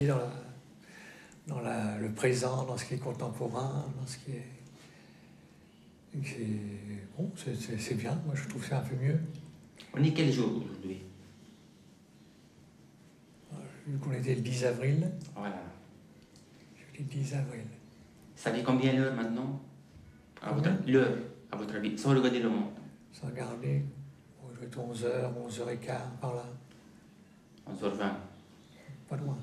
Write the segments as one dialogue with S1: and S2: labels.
S1: dans, le présent, dans ce qui est contemporain, dans ce qui est... Bon, c'est bien, moi je trouve que c'est un peu mieux.
S2: On est quel jour aujourd'hui?
S1: Vu qu'on était le 10 avril.
S2: Voilà.
S1: Le 10 avril.
S2: Ça fait combien l'heure maintenant? L'heure, à votre avis, sans regarder le monde.
S1: Sans regarder, bon, je vais être 11h, 11h15, par là.
S2: 11h20.
S1: Pas loin.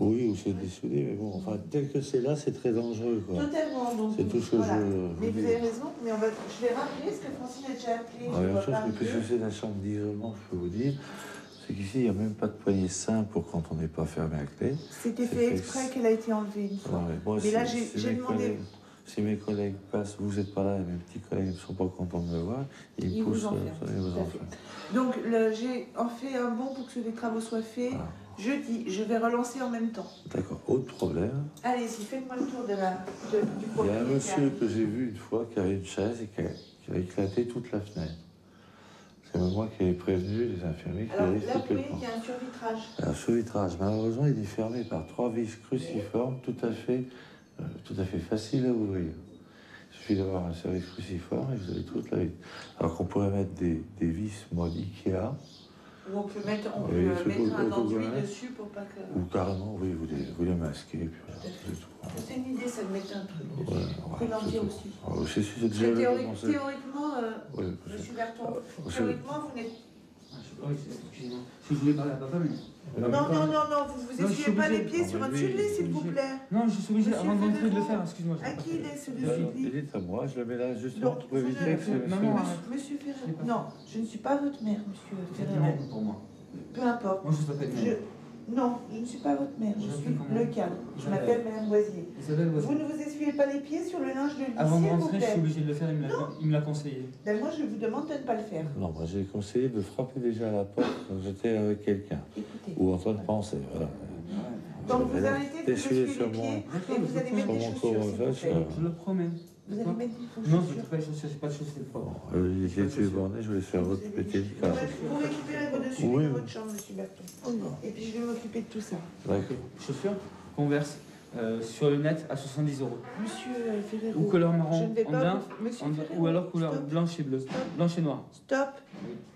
S3: Oui, ou c'est dessoudé, mais bon, enfin, tel que c'est là, c'est très dangereux, quoi.
S4: Totalement, donc.
S3: C'est tout ce que
S4: voilà.
S3: je
S4: Mais vous avez raison, mais je vais rappeler, parce que Francine a déjà appelé.
S3: La même chose que puisque c'est la chambre d'isolement, je peux vous dire, c'est qu'ici, il n'y a même pas de poignée simple pour quand on n'est pas fermé à clé.
S4: C'était fait exprès qu'elle a été enlevée une fois.
S3: Ouais, bon,
S4: mais là, j'ai demandé...
S3: Si mes collègues passent, vous n'êtes pas là, et mes petits collègues ne sont pas contents de me voir, ils poussent,
S4: vous enferment. Donc, j'ai en fait un bon pour que les travaux soient faits. Voilà. Jeudi, je vais relancer en même temps.
S3: D'accord. Autre problème.
S4: Allez-y, faites-moi le tour du
S3: Il y a un monsieur que j'ai vu une fois qui avait une chaise et qui a éclaté toute la fenêtre. C'est moi qui avais prévenu les infirmiers qu'il allait
S4: là, vous voyez qu'il y a un survitrage.
S3: Un survitrage. Malheureusement, il est fermé par 3 vis cruciformes tout à fait facile à ouvrir. Il suffit d'avoir un service cruciforme et vous avez toute la vis. Alors qu'on pourrait mettre des vis mode Ikea.
S4: Ou on peut mettre un enduit dessus pour pas que...
S3: Ou carrément, oui, vous les masquez. Puis voilà, c'est tout.
S4: C'est une idée, ça de mettre un truc dessus.
S3: Ouais,
S4: Faut l'enduire aussi.
S3: C'est déjà
S4: théoriquement, monsieur Berton, théoriquement, vous n'êtes...
S5: Excusez-moi. Si je voulais parler à papa, mais...
S4: Non, vous essuyez pas les pieds sur un dessus-lit, s'il vous plaît.
S5: Non, je suis obligé, avant d'entrer, de le faire, excuse-moi.
S4: À qui il est ce dessus-lit?
S3: Il est à moi, je le mets là justement pour éviter que c'est...
S4: Monsieur Ferrero. Non, je ne suis pas votre mère, monsieur Ferrero.
S5: Pour moi.
S4: Peu importe.
S5: Moi, je ne suis pas mère.
S4: Non, je ne suis pas votre mère, je suis le cadre. Je m'appelle Madame Boisier. Vous ne vous essuyez pas les pieds sur le linge de lit,
S5: avant de rentrer, je suis obligé de le faire, il me l'a conseillé.
S4: Ben moi, je vous demande de ne pas le faire.
S3: Non, moi j'ai conseillé de frapper déjà à la porte quand j'étais avec quelqu'un. Ou en train de penser, voilà.
S4: Donc vous arrêtez de vous essuyer les pieds et vous allez mettre des chaussures, s'il vous plaît.
S5: Je le promets.
S4: Vous allez mettre des chaussures.
S5: Non, je ne pas les chaussures, c'est pas de chaussures propres.
S3: Il était tué borné, je vais faire votre pété le cas.
S4: Vous récupérez vos dessus dans votre chambre, monsieur Berton. Et puis je vais m'occuper de tout ça.
S5: D'accord. Chaussures, Converse, sur le net à 70 €.
S4: Monsieur Ferrero.
S5: Ou couleur marron
S4: en daim,
S5: ou alors couleur blanche et bleue. Blanche et noire.
S4: Stop.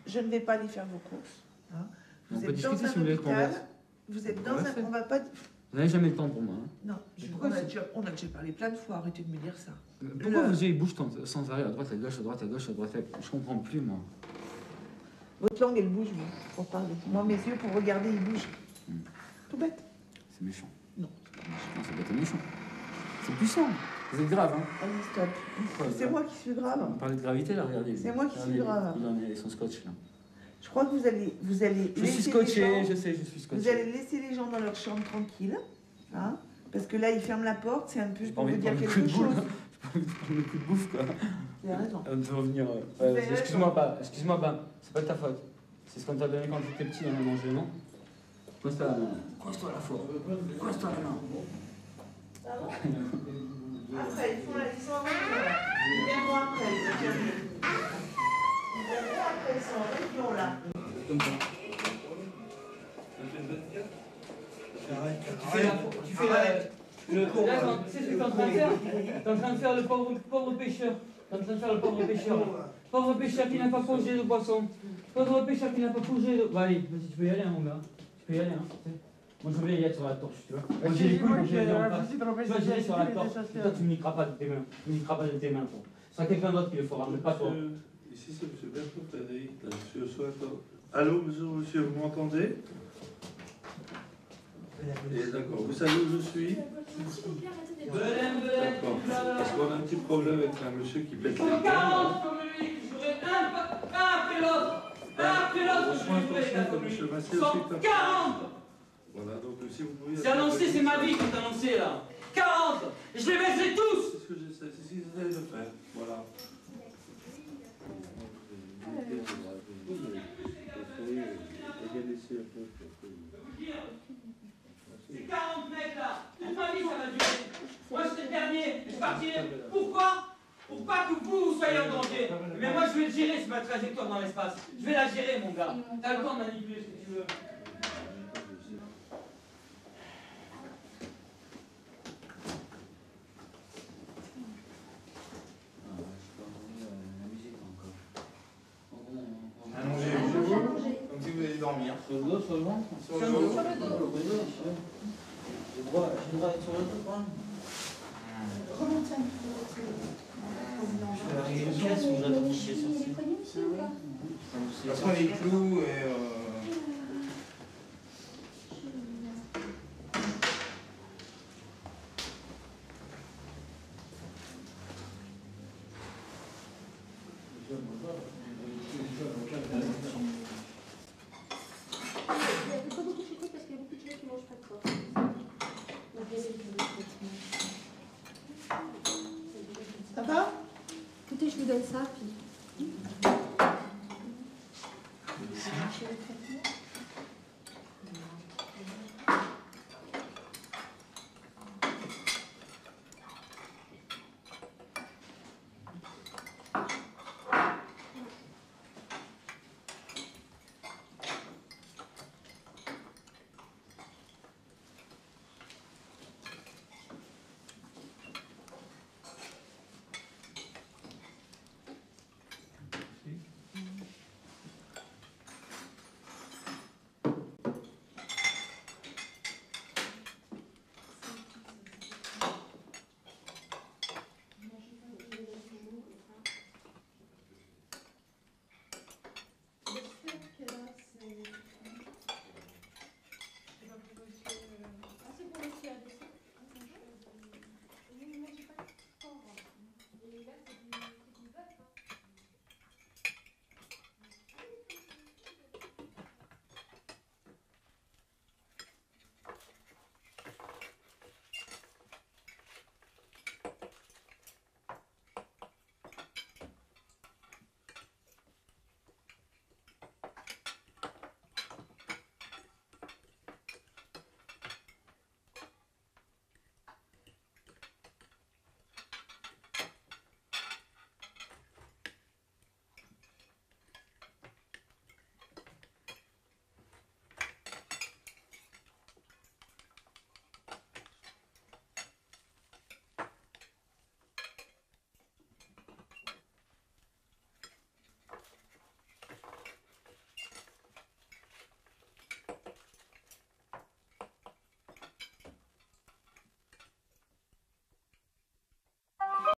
S4: Je ne vais pas aller faire vos courses. Hein.
S5: Vous êtes dans un hôpital.
S4: Vous êtes dans un... On va pas...
S5: Vous n'avez jamais le temps pour moi. Hein.
S4: Non, on a déjà parlé plein de fois, arrêtez de me dire ça.
S5: Pourquoi vos yeux ils bougent sans arrêt, à droite, à gauche, à droite, à gauche, à droite, à gauche? Je comprends plus, moi.
S4: Votre langue, elle bouge, pour parler. Moi, mes yeux, pour regarder, ils bougent. Tout bête.
S5: C'est méchant.
S4: Non, c'est pas méchant.
S5: Non, c'est bête et méchant. C'est puissant. Vous êtes grave, hein.
S4: Allez, stop. C'est moi qui suis grave.
S5: On parlait de gravité, là, regardez.
S4: C'est moi qui suis grave.
S5: Il en est avec son scotch, là.
S4: Je crois que vous allez
S5: je suis scotché, je sais, je suis scotché.
S4: Vous allez laisser les gens dans leur chambre tranquille, hein, parce que là, ils ferment la porte, c'est un peu pour vous dire quelque chose.
S5: J'ai pas envie de prendre le coup de bouffe, quoi.
S4: Vous avez raison.
S5: De revenir... excuse-moi pas, c'est pas de ta faute. C'est ce qu'on t'a donné quand tu étais petit, on a mangé, non? Coince-toi la main. Coince-toi la fois. Coince-toi la main.
S4: Pardon? Après, ils sont en réunion, là. Bien moi après, ils sont en réunion, là.
S5: Comme ça. Tu fais là, tu sais ce que tu es en train de faire? Tu es en train de faire le pauvre pêcheur. Tu es en train de faire le pauvre pêcheur. Pauvre pêcheur qui n'a pas posé de poisson. Pauvre pêcheur qui n'a pas posé de... Bon, allez, vas-y, tu peux y aller, hein, mon gars. Tu peux y aller, hein. Moi, je vais y être sur la torche, tu vois. Moi, j'ai les couilles quand j'ai les en face. Tu vas gérer sur la torche. Et toi, tu ne niqueras pas de tes mains. Tu ne niqueras pas de tes mains, toi. Ce sera quelqu'un d'autre qui le fera, mais pas toi.
S3: Ici, c'est M. Berton Frédéric, monsieur Soato. Allô, monsieur, vous m'entendez? D'accord, vous savez où je suis? D'accord, parce qu'on a un petit problème avec un monsieur qui pète les câbles.
S5: 40 comme lui, je voudrais un après l'autre. Un après l'autre, je voudrais 40.
S3: Voilà, donc si vous pouvez...
S5: C'est annoncé, c'est ma vie qui est annoncée là. 40. Et je les baisserai tous.
S3: C'est ce que j'essaie, c'est ce qu'ils essaient de faire. Voilà. Égalisez un peu.
S5: soyez en danger. Mais moi, je vais le gérer, ma trajectoire dans l'espace. Je vais la gérer, mon gars. T'as le temps de manipuler ce que tu veux.
S6: Allongez-vous, comme si vous alliez dormir.
S7: Sur le dos, sur le ventre?
S6: Sur le dos.
S7: J'ai le droit d'être sur le dos, quoi.
S8: Remontez un petit peu.
S7: Je vais arriver une caisse où je dois toucher sur
S8: Les poignets aussi ou pas?
S6: Parce qu'on les clous et...
S8: Il faut pas beaucoup chuter parce qu'il y a beaucoup de gens qui mangent pas de porc.
S4: Ça va?
S8: Écoutez, je vous donne ça, puis